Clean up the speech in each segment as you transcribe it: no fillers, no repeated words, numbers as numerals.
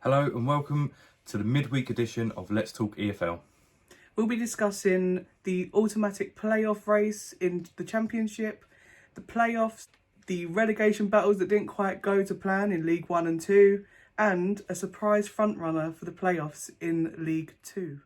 Hello and welcome to the midweek edition of Let's Talk EFL. We'll be discussing the automatic playoff race in the Championship, the playoffs, the relegation battles that didn't quite go to plan in League 1 and 2, and a surprise frontrunner for the playoffs in League 2.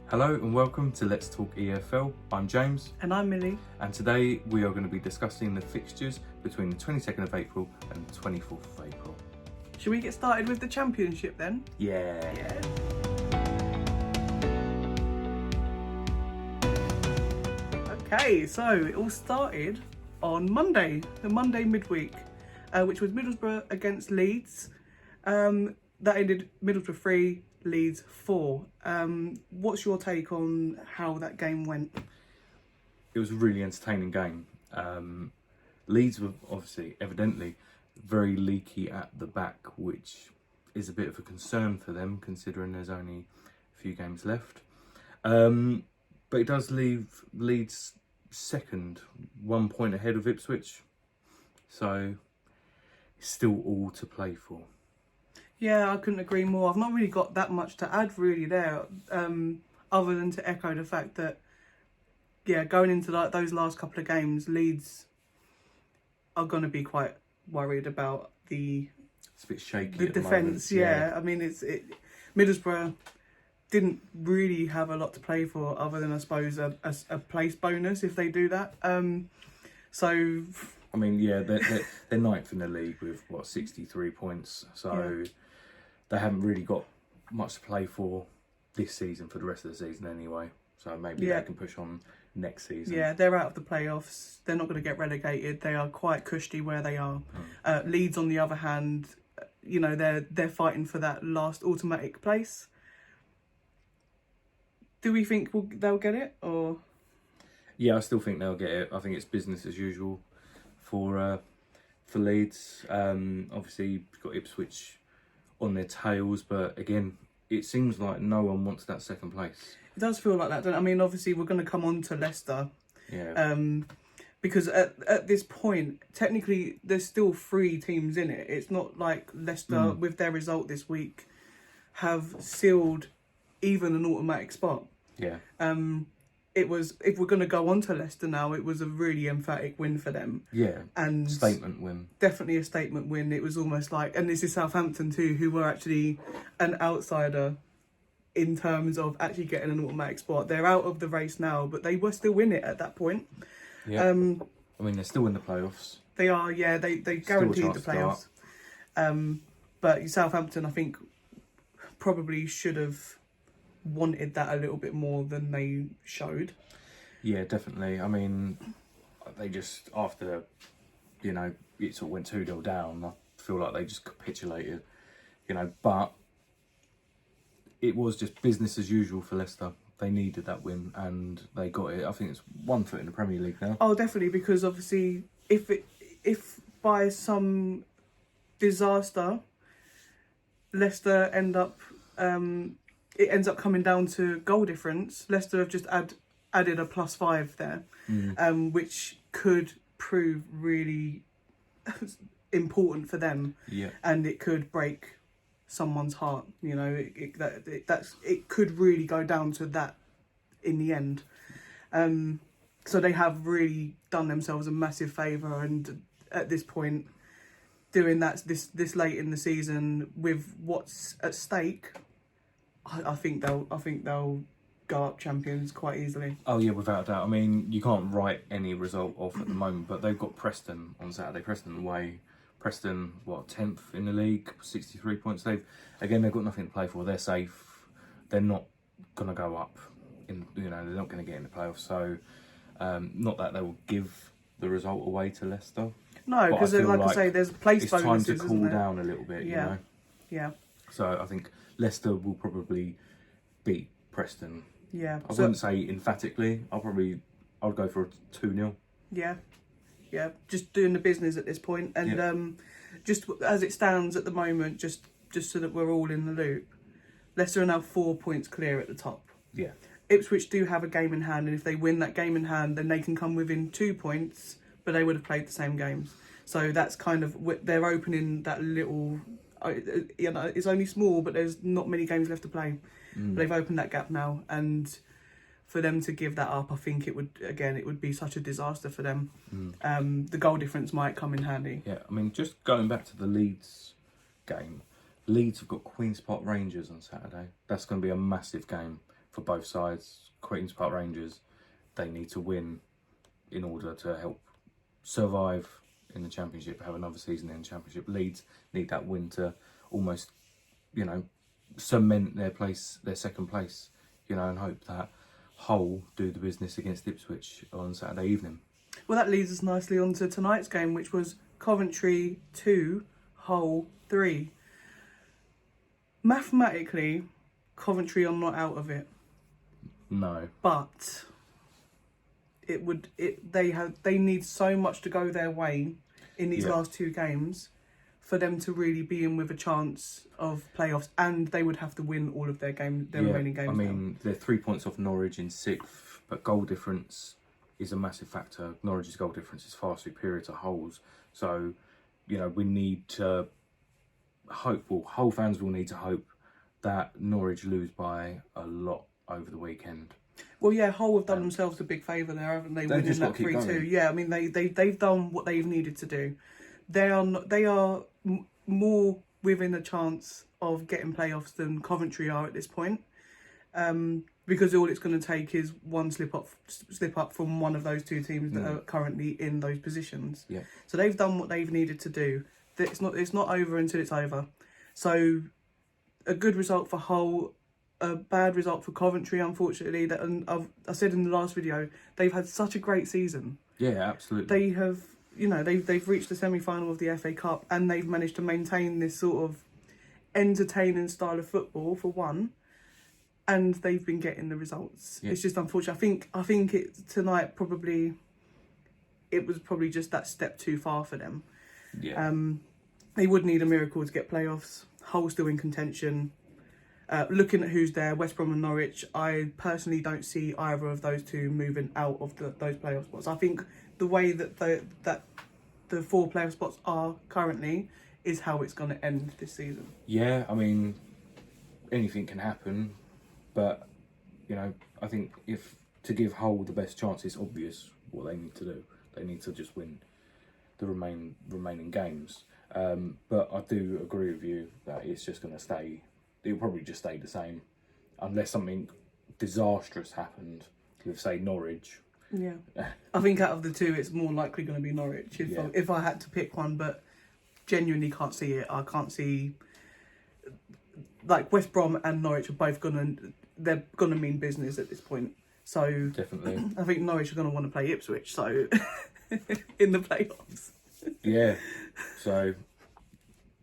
Hello and welcome to Let's Talk EFL. I'm James. And I'm Millie. And today we are going to be discussing the fixtures between the 22nd of April and the 24th of April. Should we get started with the Championship then? Yeah. Okay, so it all started on Monday, the Monday midweek, which was Middlesbrough against Leeds. That ended Middlesbrough 3, Leeds 4. What's your take on how that game went? It was a really entertaining game. Leeds were evidently very leaky at the back, which is a bit of a concern for them considering there's only a few games left. But it does leave Leeds second, 1 point ahead of Ipswich. So it's still all to play for. Yeah, I couldn't agree more. I've not really got that much to add really there, other than to echo the fact that, going into those last couple of games, Leeds are going to be quite worried about It's a bit shaky. the defence. Yeah, I mean, Middlesbrough didn't really have a lot to play for, other than I suppose a place bonus if they do that. So. I mean, they're ninth in the league with 63 points. So they haven't really got much to play for this season for the rest of the season anyway. So maybe they can push on next season. Yeah, they're out of the playoffs. They're not going to get relegated. They are quite cushy where they are. Leeds, on the other hand, they're fighting for that last automatic place. Do we think they'll get it, or? Yeah, I still think they'll get it. I think it's business as usual for Leeds. Obviously, you've got Ipswich on their tails, but again, it seems like no one wants that second place. It does feel like that, don't it? I mean, obviously, we're going to come on to Leicester. Yeah. Because at this point, technically, there's still 3 teams in it. It's not like Leicester, with their result this week, have sealed even an automatic spot. Yeah. It was, if we're going to go on to Leicester now, it was a really emphatic win for them. Yeah, and statement win. Definitely a statement win. It was almost like, and this is Southampton too, who were actually an outsider in terms of actually getting an automatic spot. They're out of the race now, but they were still in it at that point. Yeah. I mean, they're still in the playoffs. They are, yeah. They guaranteed the playoffs. But Southampton, I think, probably should have wanted that a little bit more than they showed. Yeah, definitely. I mean, they just, after, it sort of went 2-0 down, I feel like they just capitulated, but it was just business as usual for Leicester. They needed that win and they got it. I think it's 1 foot in the Premier League now. Oh, definitely, because obviously if by some disaster Leicester it ends up coming down to goal difference, Leicester have just added a +5 there, which could prove really important for them. Yeah. And it could break someone's heart. It could really go down to that in the end. So they have really done themselves a massive favour, and at this point, doing that this late in the season with what's at stake, I think they'll go up champions quite easily. Oh yeah, without a doubt. I mean, you can't write any result off at the moment, but they've got Preston on Saturday. Preston away. Preston, 10th in the league, 63 points. They've got nothing to play for. They're safe. They're not gonna go up. They're not gonna get in the playoffs. So, not that they will give the result away to Leicester. No, because like I say, there's place bonuses. It's time to cool down a little bit. Yeah. Yeah. So I think Leicester will probably beat Preston. Yeah. I wouldn't say emphatically. I'd go for a 2-0. Yeah. Yeah. Just doing the business at this point, and just as it stands at the moment, just so that we're all in the loop, Leicester are now 4 points clear at the top. Yeah. Ipswich do have a game in hand, and if they win that game in hand, then they can come within 2 points, but they would have played the same games. So that's kind of, they're opening that little, you know, it's only small, but there's not many games left to play. But they've opened that gap now, and for them to give that up, I think it would be such a disaster for them. The goal difference might come in handy. Yeah, I mean, just going back to the Leeds game, Leeds have got Queen's Park Rangers on Saturday. That's going to be a massive game for both sides. Queen's Park Rangers, they need to win in order to help survive in the Championship, have another season in the Championship. Leeds need that win to almost, you know, cement their second place, you know, and hope that Hull do the business against Ipswich on Saturday evening. Well, that leads us nicely on to tonight's game, which was Coventry 2, Hull 3. Mathematically, Coventry are not out of it. No. But they need so much to go their way in these last two games for them to really be in with a chance of playoffs, and they would have to win all of their remaining games. I mean, they're 3 points off Norwich in 6th, but goal difference is a massive factor. Norwich's goal difference is far superior to Hull's. So, you know, we need to hope, well, Hull fans will need to hope that Norwich lose by a lot over the weekend. Well, yeah, Hull have done themselves a big favour there, haven't they? Winning that 3-2. Yeah, I mean, they've done what they've needed to do. They are more within a chance of getting playoffs than Coventry are at this point, because all it's going to take is one slip up from one of those two teams that are currently in those positions. Yeah. So they've done what they've needed to do. It's not over until it's over. So a good result for Hull, a bad result for Coventry, unfortunately. That, and I said in the last video, they've had such a great season. Yeah, absolutely. They have, you know, they've reached the semi-final of the FA Cup, and they've managed to maintain this sort of entertaining style of football for one, and they've been getting the results. Yeah. It's just unfortunate. I think tonight it was probably just that step too far for them. Yeah. They would need a miracle to get playoffs. Hull still in contention. Looking at who's there, West Brom and Norwich, I personally don't see either of those two moving out of those playoff spots. I think the way that the 4 playoff spots are currently is how it's going to end this season. Yeah, I mean, anything can happen, but, you know, I think to give Hull the best chance, it's obvious what they need to do. They need to just win the remaining games. But I do agree with you that it's just going to stay. It'll probably just stay the same, unless something disastrous happened with, say, Norwich. Yeah, I think out of the two, it's more likely going to be Norwich if I had to pick one. But genuinely can't see it. I can't see, like, West Brom and Norwich are both they're gonna mean business at this point. So definitely, I think Norwich are going to want to play Ipswich. So in the playoffs. Yeah, so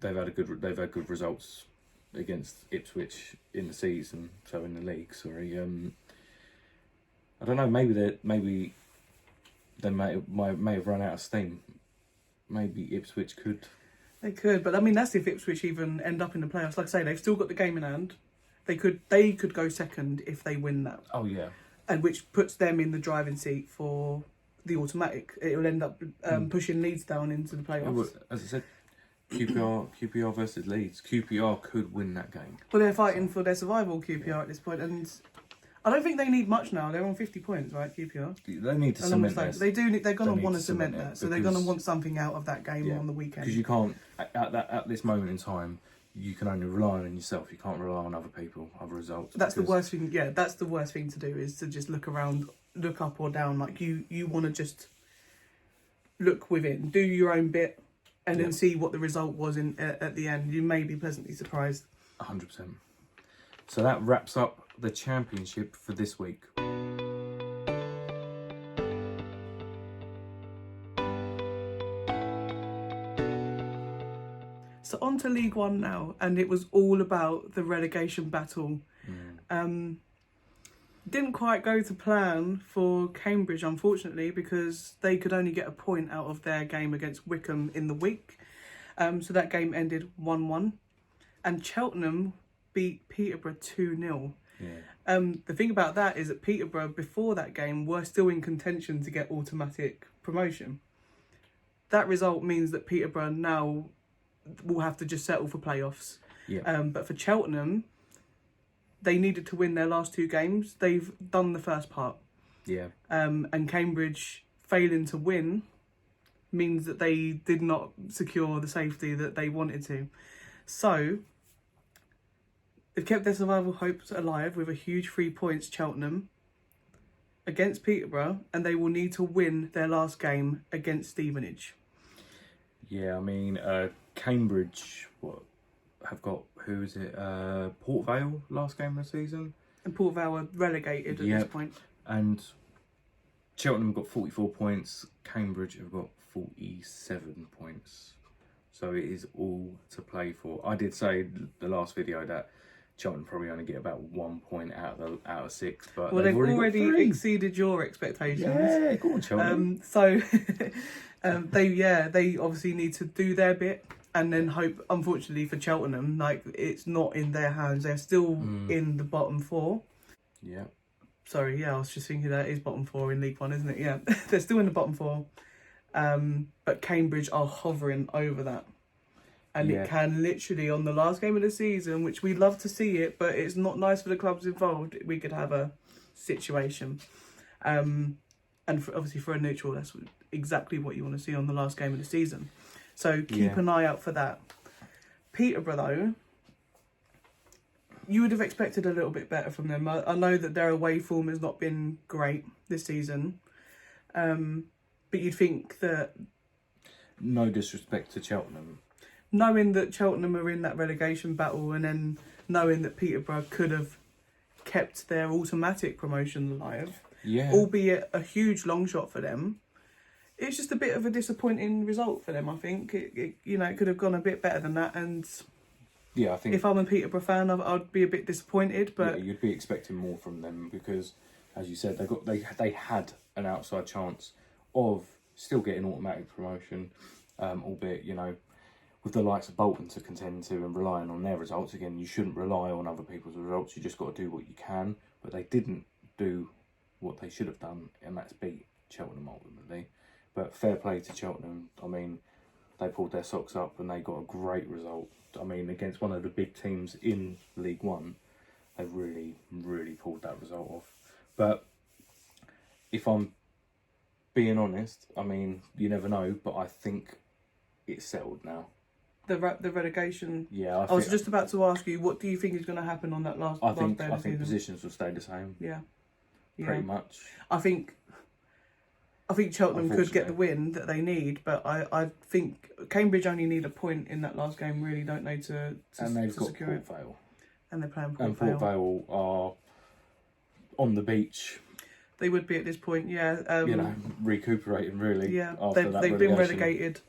they've had good results against Ipswich in the season, so in the league. Sorry, I don't know. Maybe they may have run out of steam. Maybe Ipswich could. They could, but I mean that's if Ipswich even end up in the playoffs. Like I say, they've still got the game in hand. They could go second if they win that. Oh yeah, and which puts them in the driving seat for the automatic. It will end up pushing Leeds down into the playoffs. Well, as I said, QPR versus Leeds. QPR could win that game. Well, they're fighting for their survival, QPR, at this point, and I don't think they need much now. They're on 50 points, right, QPR? They need to cement that. They do. They're going to want to cement that, so they're going to want something out of that game on the weekend. Because you can't at this moment in time. You can only rely on yourself. You can't rely on other people, other results. That's the worst thing. Yeah, that's the worst thing to do, is to just look around, look up or down. Like you want to just look within, do your own bit, and then see what the result was at the end. You may be pleasantly surprised. 100%. So that wraps up the Championship for this week. So on to League One now, and it was all about the relegation battle. Didn't quite go to plan for Cambridge, unfortunately, because they could only get a point out of their game against Wickham in the week. So that game ended 1-1. And Cheltenham beat Peterborough 2-0. Yeah. The thing about that is that Peterborough, before that game, were still in contention to get automatic promotion. That result means that Peterborough now will have to just settle for playoffs. Yeah. But for Cheltenham, they needed to win their last 2 games. They've done the first part. Yeah. And Cambridge failing to win means that they did not secure the safety that they wanted to. So they've kept their survival hopes alive with a huge 3 points, Cheltenham, against Peterborough, and they will need to win their last game against Stevenage. Yeah, I mean, Cambridge have got, who is it? Port Vale last game of the season. And Port Vale are relegated at this point. And Cheltenham have got 44 points. Cambridge have got 47 points. So it is all to play for. I did say the last video that Cheltenham probably only get about 1 point out of 6, but well, they've already got 3. exceeded your expectations. Yeah, go on, Cheltenham. So they obviously need to do their bit, and then hope. Unfortunately for Cheltenham, like, it's not in their hands. They're still in the bottom 4. Yeah. Sorry, yeah, I was just thinking that is bottom 4 in League One, isn't it? Yeah, they're still in the bottom 4. But Cambridge are hovering over that. And it can literally, on the last game of the season, which we love to see it, but it's not nice for the clubs involved, we could have a situation. And obviously for a neutral, that's exactly what you want to see on the last game of the season. So keep an eye out for that. Peterborough, though, you would have expected a little bit better from them. I know that their away form has not been great this season. But you'd think that... No disrespect to Cheltenham. Knowing that Cheltenham are in that relegation battle, and then knowing that Peterborough could have kept their automatic promotion alive, albeit a huge long shot for them, it's just a bit of a disappointing result for them, I think. It could have gone a bit better than that, and I think if I'm a Peterborough fan, I'd be a bit disappointed. But you'd be expecting more from them because, as you said, they had an outside chance of still getting automatic promotion, albeit, with the likes of Bolton to contend to and relying on their results. Again, you shouldn't rely on other people's results. You just got to do what you can. But they didn't do what they should have done, and that's beat Cheltenham ultimately. But fair play to Cheltenham. I mean, they pulled their socks up and they got a great result. I mean, against one of the big teams in League One, they really, really pulled that result off. But if I'm being honest, I mean, you never know, but I think it's settled now. The relegation. Yeah, I was just about to ask you, what do you think is going to happen on that last? I think positions will stay the same. Yeah. Pretty much. I think Cheltenham could get the win that they need, but I think Cambridge only need a point in that last game, really, don't they, to and they've got secure Port Vale. And they're playing Port and Vale. Port Vale are on the beach. They would be at this point, yeah. Recuperating, really. Yeah, after they've been relegated.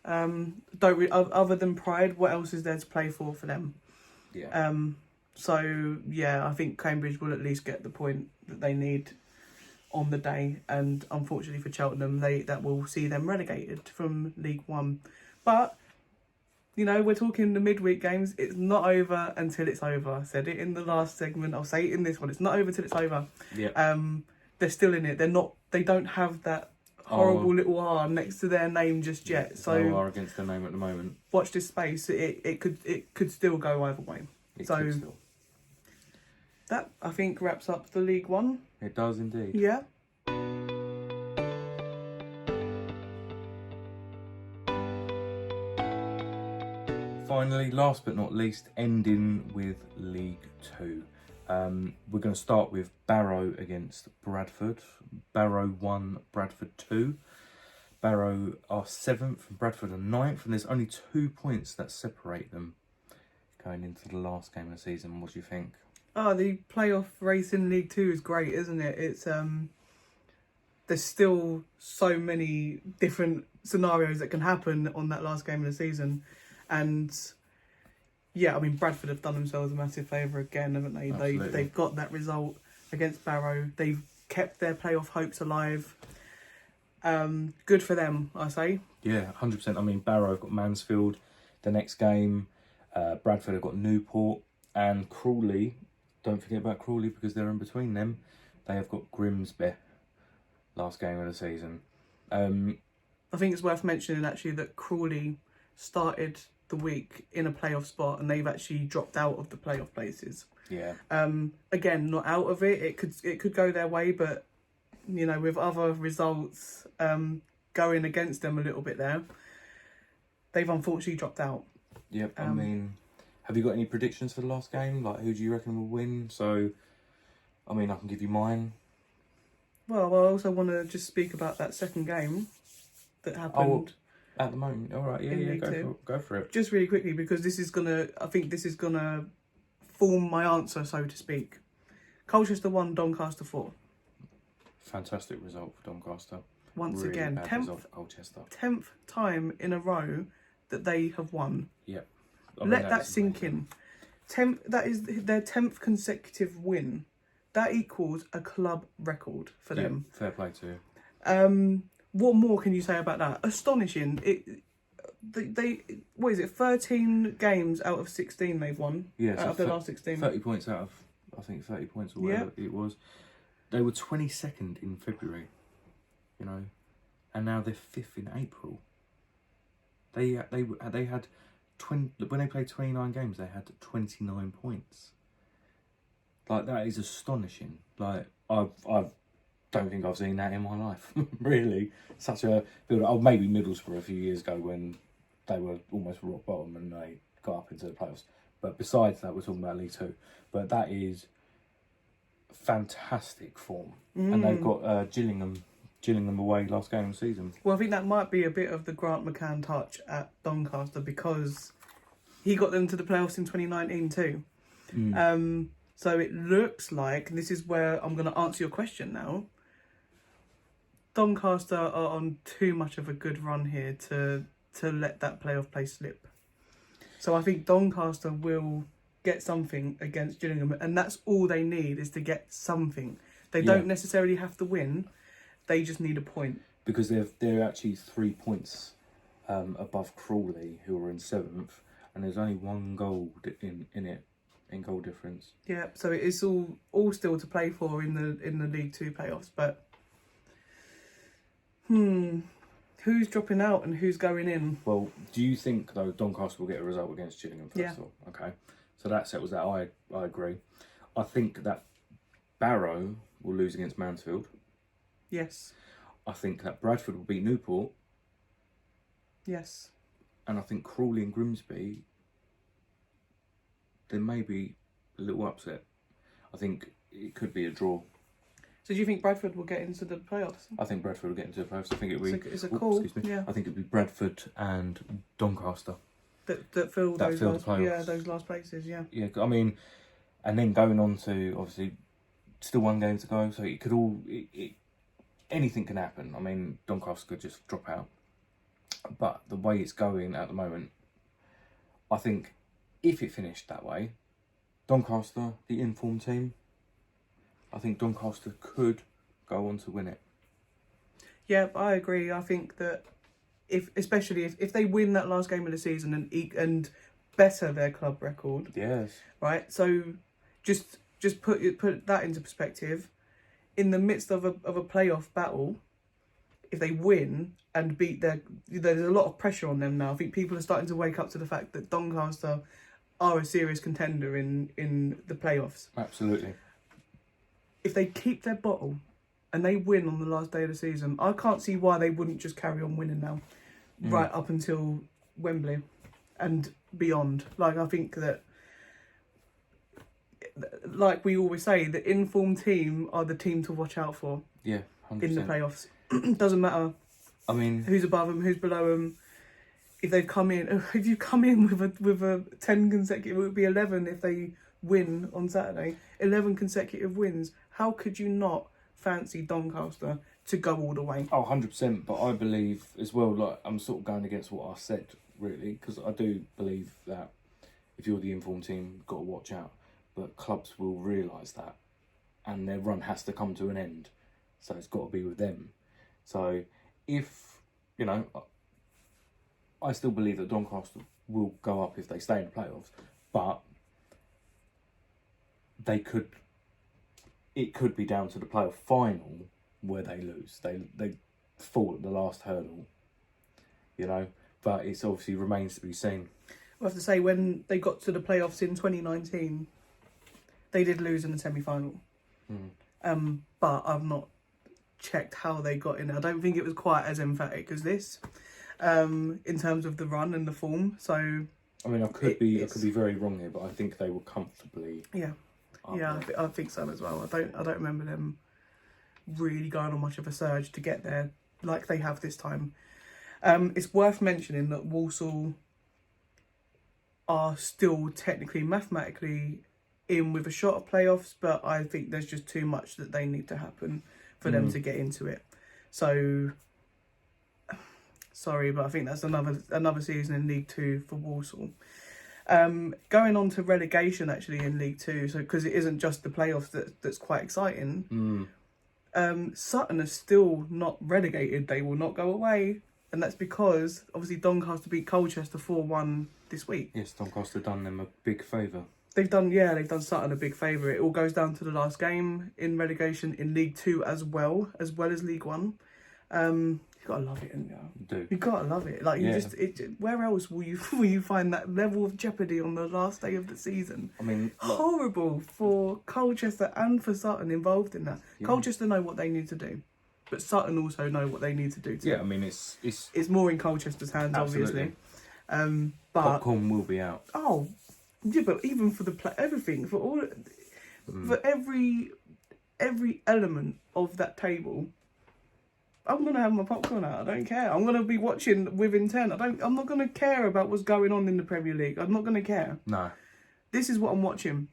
Other than pride, what else is there to play for them? Yeah. So yeah, I think Cambridge will at least get the point that they need on the day, and unfortunately for Cheltenham, that will see them relegated from League One. But we're talking the midweek games. It's not over until it's over. I said it in the last segment. I'll say it in this one. It's not over till it's over. Yeah. They're still in it. They're not. They don't have that horrible little R next to their name just yet. So no R against their name at the moment. Watch this space. It could still go either way. It could still. That, I think, wraps up the League One. It does indeed. Yeah. Finally, last but not least, ending with League Two. We're going to start with Barrow against Bradford. Barrow 1, Bradford 2. Barrow are 7th and Bradford are 9th, and there's only 2 points that separate them going into the last game of the season. What do you think? Oh, the playoff race in League Two is great, isn't it? It's there's still so many different scenarios that can happen on that last game of the season, and yeah, I mean, Bradford have done themselves a massive favour again, haven't they? Absolutely. They've got that result against Barrow. They've kept their playoff hopes alive. Good for them, I say. Yeah, 100%. I mean, Barrow have got Mansfield the next game. Bradford have got Newport, and Crawley don't forget about Crawley, because they're in between them. They have got Grimsby, last game of the season. I think it's worth mentioning actually that Crawley started the week in a playoff spot and they've actually dropped out of the playoff places. Yeah. Again, not out of it. It could go their way, but you know, with other results going against them a little bit there, they've unfortunately dropped out. Yep. I mean, have you got any predictions for the last game? Like, who do you reckon will win? So, I mean, I can give you mine. Well, I also want to just speak about that second game that happened. At the moment, all right, yeah, go for it. Just really quickly, because I think this is gonna form my answer, so to speak. Colchester 1, Doncaster 4. Fantastic result for Doncaster. Once really again, bad result for Colchester. 10th time in a row that they have won. Yep. Let that sink in. That is their 10th consecutive win. That equals a club record for them. Fair play to you. What more can you say about that? Astonishing. They what is it? 13 games out of 16 they've won. Yeah, out of the last 16. 30 points out of, I think 30 points or whatever it was. They were 22nd in February, you know, and now they're 5th in April. They had 20 when they played 29 games. They had 29 points. Like, that is astonishing. Like, I don't think I've seen that in my life. Really, such a build. Oh, maybe Middlesbrough a few years ago when they were almost rock bottom and they got up into the playoffs. But besides that, we're talking about League Two. But that is fantastic form, and they've got Gillingham away last game of the season. Well, I think that might be a bit of the Grant McCann touch at Doncaster, because he got them to the playoffs in 2019 too. So it looks like, and this is where I'm going to answer your question now, Doncaster are on too much of a good run here to let that playoff place slip. So I think Doncaster will get something against Gillingham, and that's all they need, is to get something. They don't necessarily have to win, they just need a point. Because they're actually 3 points above Crawley, who are in 7th, and there's only one goal in it. In goal difference. Yeah, so it is all still to play for in the League Two playoffs. But who's dropping out and who's going in? Well, do you think though Doncaster will get a result against Gillingham first of all? Okay, so that settles that. I agree. I think that Barrow will lose against Mansfield. Yes. I think that Bradford will beat Newport. Yes. And I think Crawley and Grimsby, there may be a little upset. I think it could be a draw. So do you think Bradford will get into the playoffs? I think Bradford will get into the playoffs. I think it will be. It's a call. Excuse me. Yeah. I think it'll be Bradford and Doncaster that fill those last places. Yeah. Yeah. I mean, and then going on to, obviously still one game to go, so it could all anything can happen. I mean, Doncaster could just drop out, but the way it's going at the moment, I think if it finished that way, Doncaster, the informed team, I think Doncaster could go on to win it. Yeah, I agree. I think that especially if they win that last game of the season and better their club record. Yes. Right. So just put that into perspective. In the midst of a playoff battle, if they win and beat there's a lot of pressure on them now. I think people are starting to wake up to the fact that Doncaster are a serious contender in the playoffs. Absolutely. If they keep their bottle and they win on the last day of the season, I can't see why they wouldn't just carry on winning now, right up until Wembley and beyond. Like, I think that, like we always say, the informed team are the team to watch out for. Yeah, 100%. In the playoffs. Doesn't matter. I mean, who's above them, who's below them. If you come in with a 10 consecutive, it would be 11 if they win on Saturday. 11 consecutive wins. How could you not fancy Doncaster to go all the way? Oh, 100%. But I believe as well, like, I'm sort of going against what I said, really, because I do believe that if you're the informed team, you've got to watch out. But clubs will realise that, and their run has to come to an end. So it's got to be with them. So if, you know, I still believe that Doncaster will go up if they stay in the playoffs, but it could be down to the playoff final where they lose. They fall at the last hurdle, you know. But it's obviously remains to be seen. I have to say, when they got to the playoffs in 2019, they did lose in the semi-final. But I've not checked how they got in. I don't think it was quite as emphatic as this, in terms of the run and the form. So I mean, I could be very wrong here, but I think they were comfortably. I think so as well. I don't remember them really going on much of a surge to get there like they have this time. It's worth mentioning that Walsall are still technically, mathematically in with a shot of playoffs, but I think there's just too much that they need to happen for them to get into it. So, sorry, but I think that's another season in League Two for Walsall. Going on to relegation actually in League Two, so because it isn't just the playoffs that's quite exciting. Sutton are still not relegated; they will not go away, and that's because obviously Doncaster beat Colchester 4-1 this week. Yes, Doncaster done them a big favour. They've done Sutton a big favour. It all goes down to the last game in relegation in League Two as well as League One. You gotta love it, haven't you? You do. You gotta love it. Like where else will you find that level of jeopardy on the last day of the season? I mean, horrible for Colchester and for Sutton involved in that. Yeah. Colchester know what they need to do, but Sutton also know what they need to do too. Yeah, I mean it's more in Colchester's hands, absolutely. Obviously. But Popcorn will be out. Oh, yeah, but even for everything, for all, for every element of that table, I'm gonna have my popcorn out. I don't care. I'm gonna be watching with intent. I'm not gonna care about what's going on in the Premier League. I'm not gonna care. No. This is what I'm watching.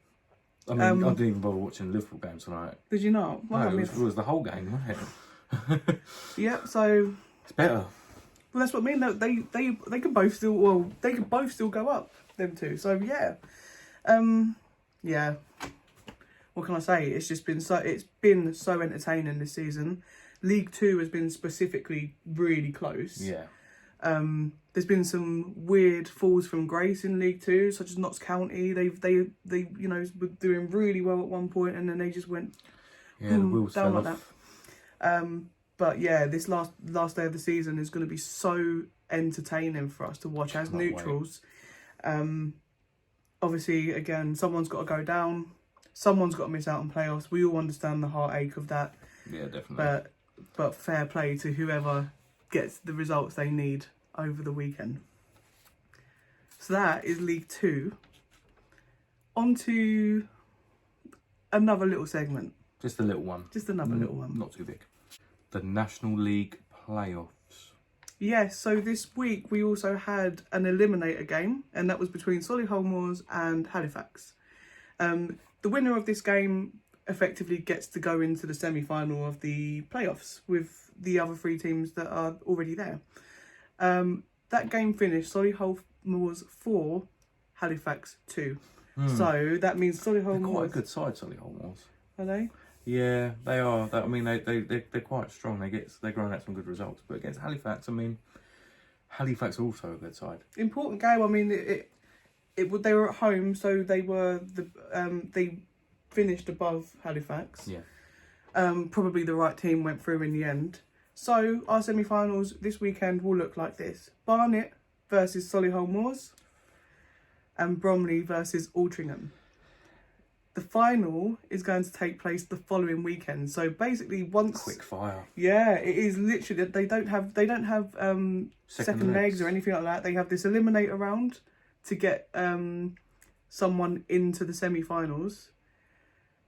I mean, I didn't even bother watching the Liverpool game tonight. Did you not? Well, No, it was the whole game, wasn't it? Yeah. So it's better. Well, that's what I mean. They could both still. Well, they could both still go up. Them two. So yeah. Yeah. What can I say? It's been so entertaining this season. League Two has been specifically really close. Yeah. There's been some weird falls from grace in League Two, such as Notts County. They were doing really well at one point, and then they just went the wheels down fell like off. that. But yeah, this last day of the season is going to be so entertaining for us to watch as neutrals. Obviously, again, someone's got to go down. Someone's got to miss out on playoffs. We all understand the heartache of that. Yeah, definitely. But fair play to whoever gets the results they need over the weekend. So that is League Two. On to another little segment. Just a little one. Just another little one. Not too big. The National League playoffs. Yes, so this week we also had an eliminator game, and that was between Solihull Moors and Halifax. The winner of this game effectively gets to go into the semi-final of the playoffs with the other three teams that are already there. That game finished Solihull Moors 4, Halifax 2. So that means Solihull Moors... They're quite a good side, Solihull Moors. Are they? Yeah, they are. I mean, they're quite strong. They're growing out some good results. But against Halifax, I mean, Halifax are also a good side. Important game. I mean, they were at home, so they finished above Halifax. Yeah. Probably the right team went through in the end. So our semi-finals this weekend will look like this: Barnet versus Solihull Moors, and Bromley versus Altrincham. The final is going to take place the following weekend. So basically, once quick fire. Yeah, it is literally. They don't have second legs or anything like that. They have this eliminator round to get someone into the semi-finals.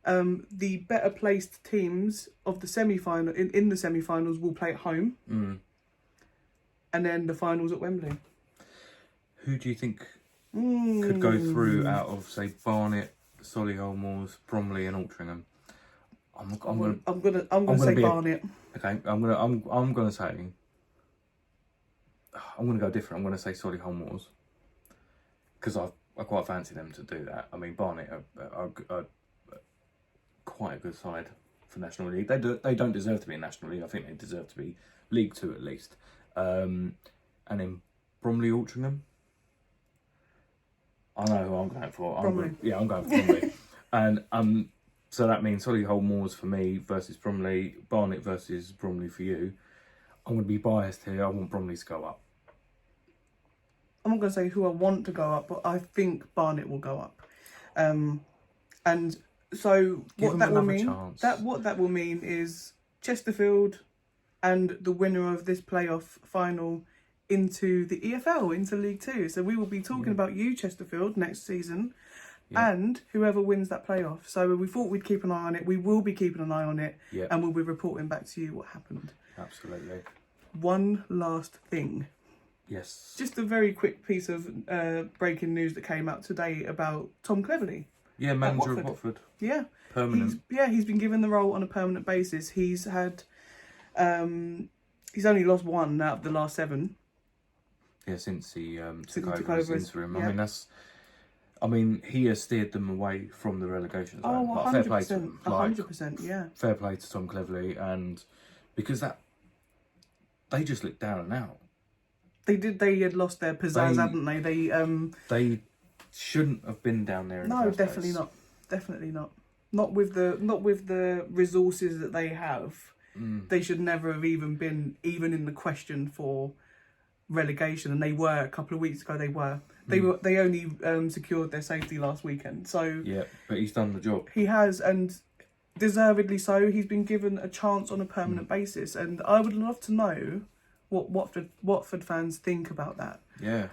The better placed teams of the semi-final in the semi-finals will play at home, and then the finals at Wembley. Who do you think could go through out of, say, Barnet, Solihull Moors, Bromley, and Altrincham? I'm gonna say Barnet. Okay, I'm gonna go different. I'm gonna say Solihull Moors because I quite fancy them to do that. I mean, Barnet are quite a good side for National League. They don't deserve to be in National League. I think they deserve to be League Two at least. And then Bromley, Altrincham. I know who I'm going for. Bromley. I'm going for Bromley. And so that means Solihull Moors for me versus Bromley, Barnet versus Bromley for you. I'm going to be biased here. I want Bromley to go up. I'm not going to say who I want to go up, but I think Barnet will go up. And so what that will mean, what that will mean is Chesterfield and the winner of this playoff final into the EFL, into League Two. So we will be talking about you, Chesterfield, next season, and whoever wins that playoff. So we thought we'd keep an eye on it. We will be keeping an eye on it, and we'll be reporting back to you what happened. Absolutely. One last thing. Yes. Just a very quick piece of breaking news that came out today about Tom Cleverley. Yeah, manager of Watford. Yeah. Permanent. He's been given the role on a permanent basis. He's had, he's only lost one out of the last 7. Yeah, since he took took over as interim. Yeah. I mean, he has steered them away from the relegation zone. Oh, 100%. Fair play to him. 100%, yeah. Fair play to Tom Cleverley, and because they just looked down and out. They did. They had lost their pizzazz, hadn't they? They shouldn't have been down there. No, definitely not. Definitely not. Not with the resources that they have. They should never have even been in the question for relegation, and they were a couple of weeks ago. They only secured their safety last weekend. So yeah, but he's done the job. He has, and deservedly so. He's been given a chance on a permanent basis, and I would love to know what Watford fans think about that. Yeah.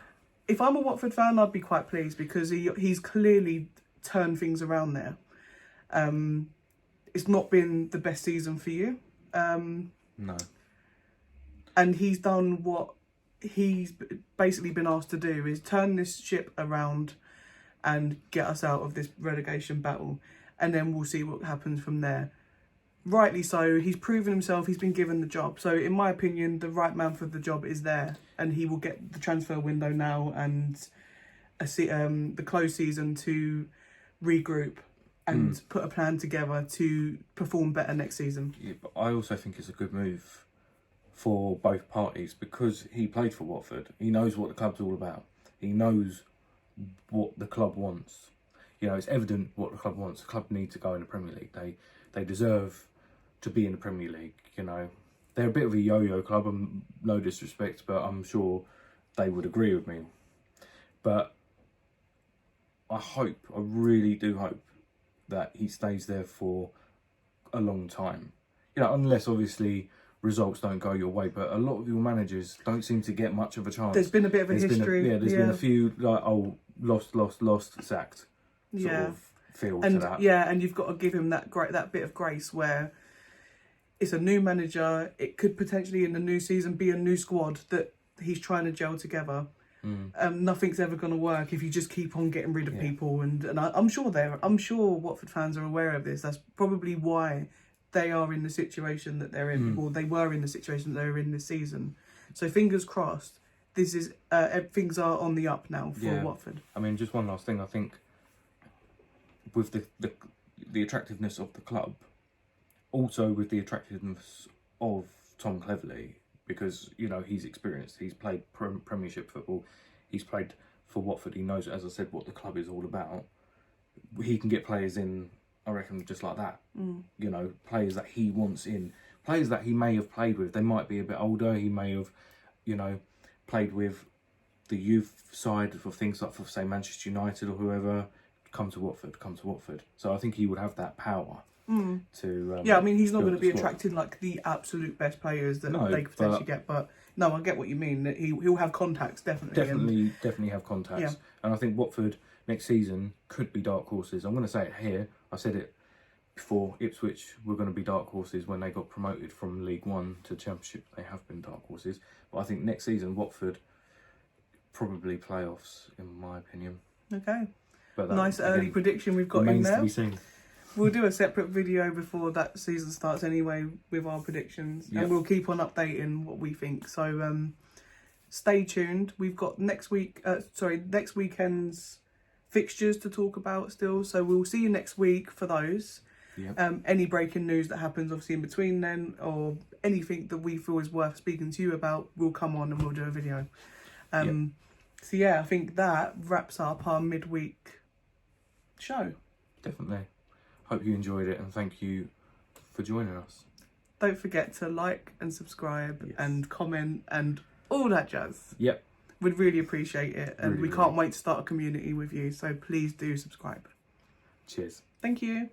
If I'm a Watford fan, I'd be quite pleased because he's clearly turned things around there. It's not been the best season for you. No. And he's done what he's basically been asked to do, is turn this ship around and get us out of this relegation battle. And then we'll see what happens from there. Rightly so, he's proven himself, he's been given the job. So in my opinion, the right man for the job is there. And he will get the transfer window now and the close season to regroup and put a plan together to perform better next season. Yeah, but I also think it's a good move for both parties because he played for Watford. He knows what the club's all about. He knows what the club wants. You know, it's evident what the club wants. The club need to go in the Premier League. They deserve to be in the Premier League. You know, they're a bit of a yo-yo club, and no disrespect, but I'm sure they would agree with me. But I really do hope that he stays there for a long time. You know, unless obviously results don't go your way, but a lot of your managers don't seem to get much of a chance. There's been a bit of a history. There's been a few like, lost, sacked sort of feel to that. Yeah, and you've got to give him that bit of grace where it's a new manager. It could potentially in the new season be a new squad that he's trying to gel together. Nothing's ever going to work if you just keep on getting rid of people, and I'm sure Watford fans are aware of this. That's probably why they are in the situation that they're in, or they were in the situation that they were in this season. So fingers crossed. This is things are on the up now for Watford. I mean, just one last thing. I think with the attractiveness of the club, also with the attractiveness of Tom Cleverley, because, you know, he's experienced, he's played Premiership football, he's played for Watford, he knows, as I said, what the club is all about. He can get players in, I reckon, just like that. You know, players that he wants in, players that he may have played with. They might be a bit older, he may have, you know, played with the youth side of things like, for say, Manchester United or whoever. Come to Watford. So I think he would have that power to... I mean, he's not going to be attracting like the absolute best players that they could potentially get, but no, I get what you mean. That he'll have contacts, definitely. Definitely have contacts. And I think Watford next season could be dark horses. I'm going to say it here. I said it before. Ipswich were going to be dark horses when they got promoted from League One to Championship. They have been dark horses. But I think next season, Watford, probably playoffs, in my opinion. Okay. But nice early prediction we've got in there. To be seen. We'll do a separate video before that season starts anyway with our predictions, and we'll keep on updating what we think. So stay tuned. We've got next weekend's fixtures to talk about still. So we'll see you next week for those. Any breaking news that happens obviously in between then, or anything that we feel is worth speaking to you about, we'll come on and we'll do a video. So I think that wraps up our midweek show. Definitely. Hope you enjoyed it, and thank you for joining us. Don't forget to like and subscribe and comment and all that jazz. Yep. We'd really appreciate it, and Really, we can't wait to start a community with you, so please do subscribe. Cheers. Thank you.